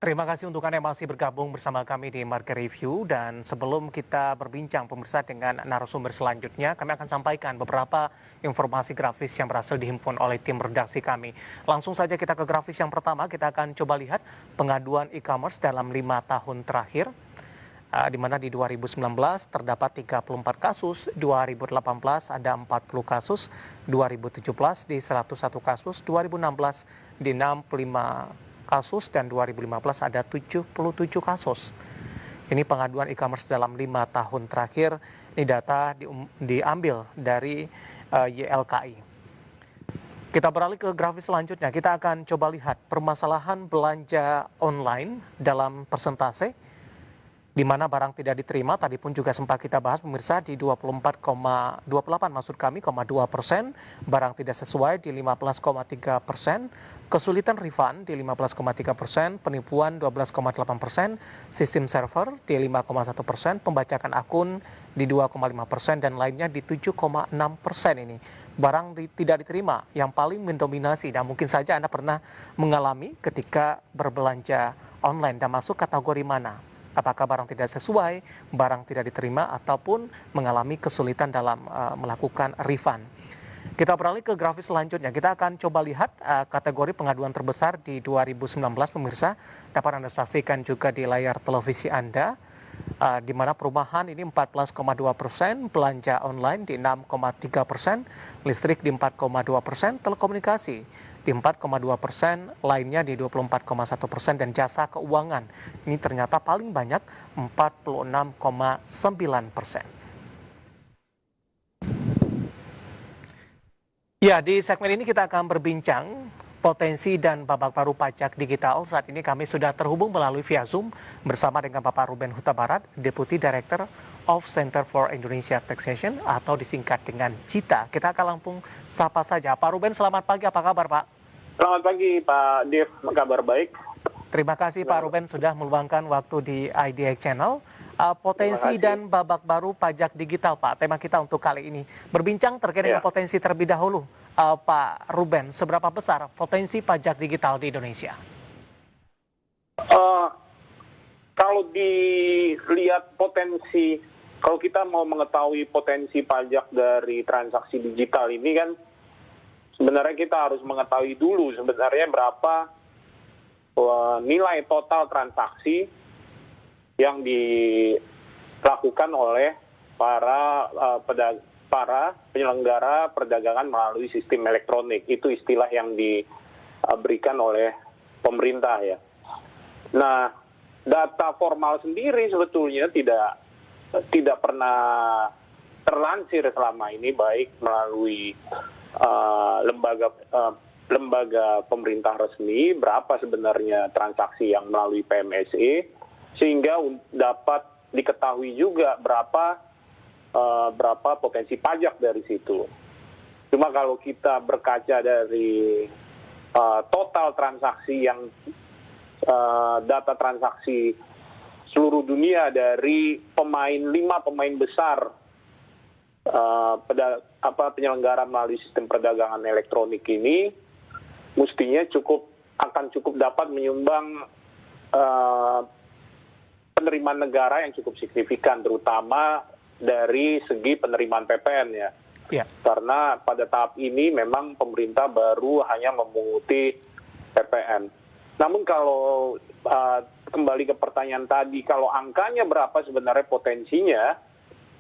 Terima kasih untuk Anda yang masih bergabung bersama kami di Market Review. Dan sebelum kita berbincang pemirsa dengan narasumber selanjutnya, kami akan sampaikan beberapa informasi grafis yang berhasil dihimpun oleh tim redaksi kami. Langsung saja kita ke grafis yang pertama, kita akan coba lihat pengaduan e-commerce dalam 5 tahun terakhir. Di mana di 2019 terdapat 34 kasus, 2018 ada 40 kasus, 2017 di 101 kasus, 2016 di 65 kasus, dan 2015 ada 77 kasus. Ini pengaduan e-commerce dalam 5 tahun terakhir. Ini data diambil dari YLKI. Kita beralih ke grafis selanjutnya. Kita akan coba lihat permasalahan belanja online dalam persentase, di mana barang tidak diterima, tadi pun juga sempat kita bahas pemirsa, di 24,28 maksud kami, 2%, barang tidak sesuai di 15,3%, kesulitan refund di 15,3%, penipuan 12,8%, sistem server di 5,1%, pembajakan akun di 2,5%, dan lainnya di 7,6% ini. Barang tidak diterima yang paling mendominasi, dan mungkin saja Anda pernah mengalami ketika berbelanja online, dan masuk kategori mana? Apakah barang tidak sesuai, barang tidak diterima, ataupun mengalami kesulitan dalam melakukan refund. Kita beralih ke grafis selanjutnya. Kita akan coba lihat kategori pengaduan terbesar di 2019 pemirsa. Dapat Anda saksikan juga di layar televisi Anda, di mana perumahan ini 14,2%, belanja online di 6,3%, listrik di 4,2%, telekomunikasi di 4,2%, lainnya di 24,1%, dan jasa keuangan ini ternyata paling banyak 46,9%. Ya, di segmen ini kita akan berbincang potensi dan babak baru pajak digital. Saat ini kami sudah terhubung melalui via Zoom bersama dengan Bapak Ruben Huta Barat, Deputy Director of Center for Indonesia Taxation, atau disingkat dengan CITA. Kita akan langsung sapa saja. Pak Ruben, selamat pagi. Apa kabar, Pak? Selamat pagi, Pak Dev. Kabar baik. Terima kasih Pak Ruben sudah meluangkan waktu di IDX Channel. Potensi dan babak baru pajak digital, Pak. Tema kita untuk kali ini. Berbincang terkait dengan potensi terlebih dahulu. Pak Ruben, seberapa besar potensi pajak digital di Indonesia? Kalau dilihat potensi, kalau kita mau mengetahui potensi pajak dari transaksi digital ini kan, sebenarnya kita harus mengetahui dulu sebenarnya berapa nilai total transaksi yang dilakukan oleh para penyelenggara perdagangan melalui sistem elektronik. Itu istilah yang diberikan oleh pemerintah ya. Nah, data formal sendiri sebetulnya tidak pernah terlansir selama ini, baik melalui lembaga pemerintah resmi, berapa sebenarnya transaksi yang melalui PMSE, sehingga dapat diketahui juga berapa potensi pajak dari situ. Cuma kalau kita berkaca dari total transaksi yang data transaksi seluruh dunia dari 5 pemain besar penyelenggara melalui sistem perdagangan elektronik ini, mestinya akan cukup dapat menyumbang penerimaan negara yang cukup signifikan, terutama dari segi penerimaan PPN ya. Ya. Karena pada tahap ini memang pemerintah baru hanya memunguti PPN. Namun kalau kembali ke pertanyaan tadi, kalau angkanya berapa sebenarnya potensinya,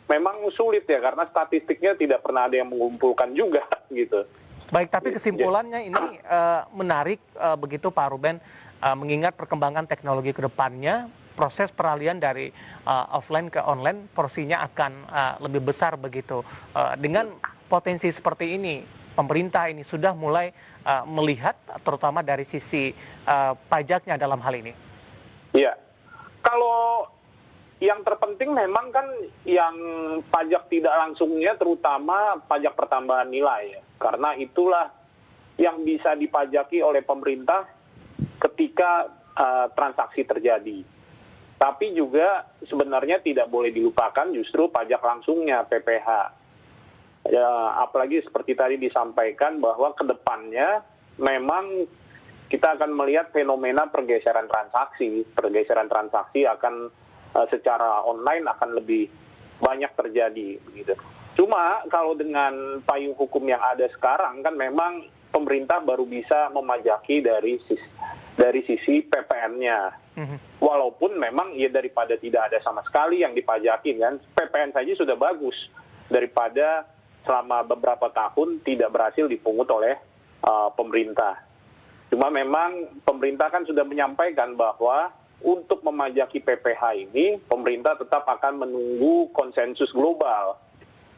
memang sulit ya, karena statistiknya tidak pernah ada yang mengumpulkan juga gitu. Baik, tapi kesimpulannya ini menarik begitu Pak Ruben, mengingat perkembangan teknologi ke depannya, proses peralihan dari offline ke online porsinya akan lebih besar begitu. Dengan potensi seperti ini, pemerintah ini sudah mulai melihat terutama dari sisi pajaknya dalam hal ini. Iya, kalau yang terpenting memang kan yang pajak tidak langsungnya, terutama pajak pertambahan nilai ya. Karena itulah yang bisa dipajaki oleh pemerintah ketika transaksi terjadi. Tapi juga sebenarnya tidak boleh dilupakan justru pajak langsungnya, PPh. Ya, apalagi seperti tadi disampaikan bahwa ke depannya memang kita akan melihat fenomena pergeseran transaksi. Pergeseran transaksi akan secara online akan lebih banyak terjadi begitu. Cuma kalau dengan payung hukum yang ada sekarang kan memang pemerintah baru bisa memajaki dari sisi PPN-nya. Walaupun memang ya daripada tidak ada sama sekali yang dipajakin kan, PPN saja sudah bagus daripada selama beberapa tahun tidak berhasil dipungut oleh pemerintah. Cuma memang pemerintah kan sudah menyampaikan bahwa untuk memajaki PPh ini, pemerintah tetap akan menunggu konsensus global.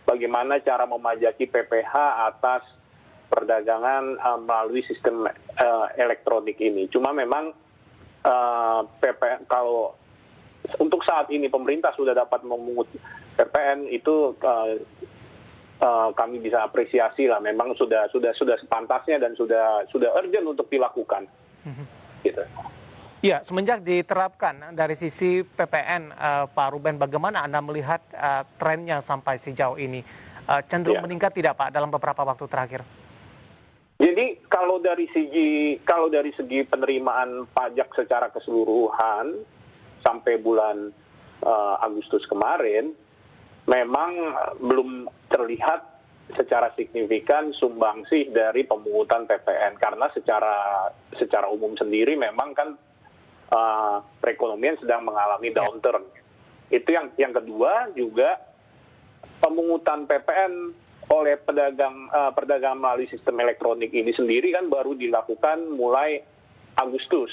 Bagaimana cara memajaki PPh atas perdagangan melalui sistem elektronik ini. Cuma memang kalau untuk saat ini pemerintah sudah dapat memungut PPN itu kami bisa apresiasi lah, memang sudah sepantasnya dan sudah urgent untuk dilakukan. Gitu. Ya, semenjak diterapkan dari sisi PPN, Pak Ruben, bagaimana Anda melihat trennya sampai sejauh ini? Cenderung meningkat tidak, Pak, dalam beberapa waktu terakhir? Jadi kalau dari segi penerimaan pajak secara keseluruhan sampai bulan Agustus kemarin, memang belum terlihat secara signifikan sumbangsih dari pemungutan PPN, karena secara umum sendiri memang kan perekonomian sedang mengalami downturn. Itu yang kedua juga pemungutan PPN oleh perdagangan melalui sistem elektronik ini sendiri kan baru dilakukan mulai Agustus.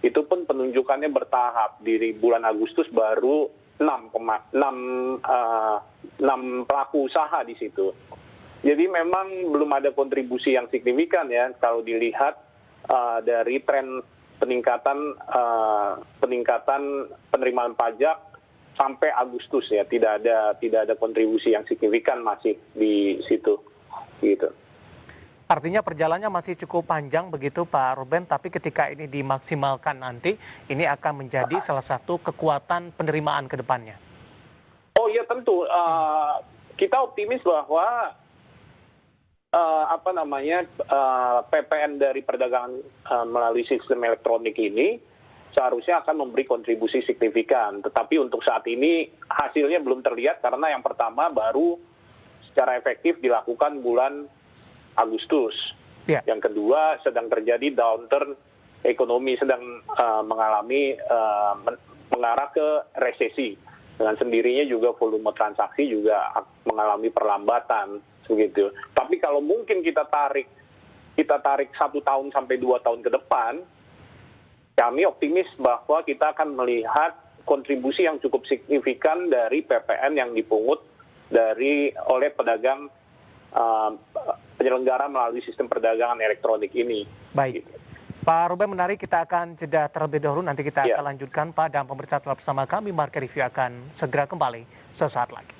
Itu pun penunjukannya bertahap. Di bulan Agustus baru 6 pelaku usaha di situ. Jadi memang belum ada kontribusi yang signifikan ya kalau dilihat dari tren peningkatan penerimaan pajak sampai Agustus ya, tidak ada kontribusi yang signifikan masih di situ gitu. Artinya perjalanannya masih cukup panjang begitu Pak Ruben, tapi ketika ini dimaksimalkan nanti ini akan menjadi salah satu kekuatan penerimaan ke depannya. Oh iya tentu, kita optimis bahwa PPN dari perdagangan melalui sistem elektronik ini seharusnya akan memberi kontribusi signifikan. Tetapi untuk saat ini hasilnya belum terlihat karena yang pertama baru secara efektif dilakukan bulan Agustus. Ya. Yang kedua sedang terjadi downturn ekonomi, sedang mengalami mengarah ke resesi. Dengan sendirinya juga volume transaksi juga mengalami perlambatan begitu. Tapi kalau mungkin kita tarik 1 tahun sampai 2 tahun ke depan, kami optimis bahwa kita akan melihat kontribusi yang cukup signifikan dari PPN yang dipungut oleh pedagang penyelenggara melalui sistem perdagangan elektronik ini. Baik. Pak Ruben, menarik, kita akan jeda terlebih dahulu, nanti kita akan lanjutkan Pak, dan pemirsa tetap bersama kami, Market Review akan segera kembali sesaat lagi.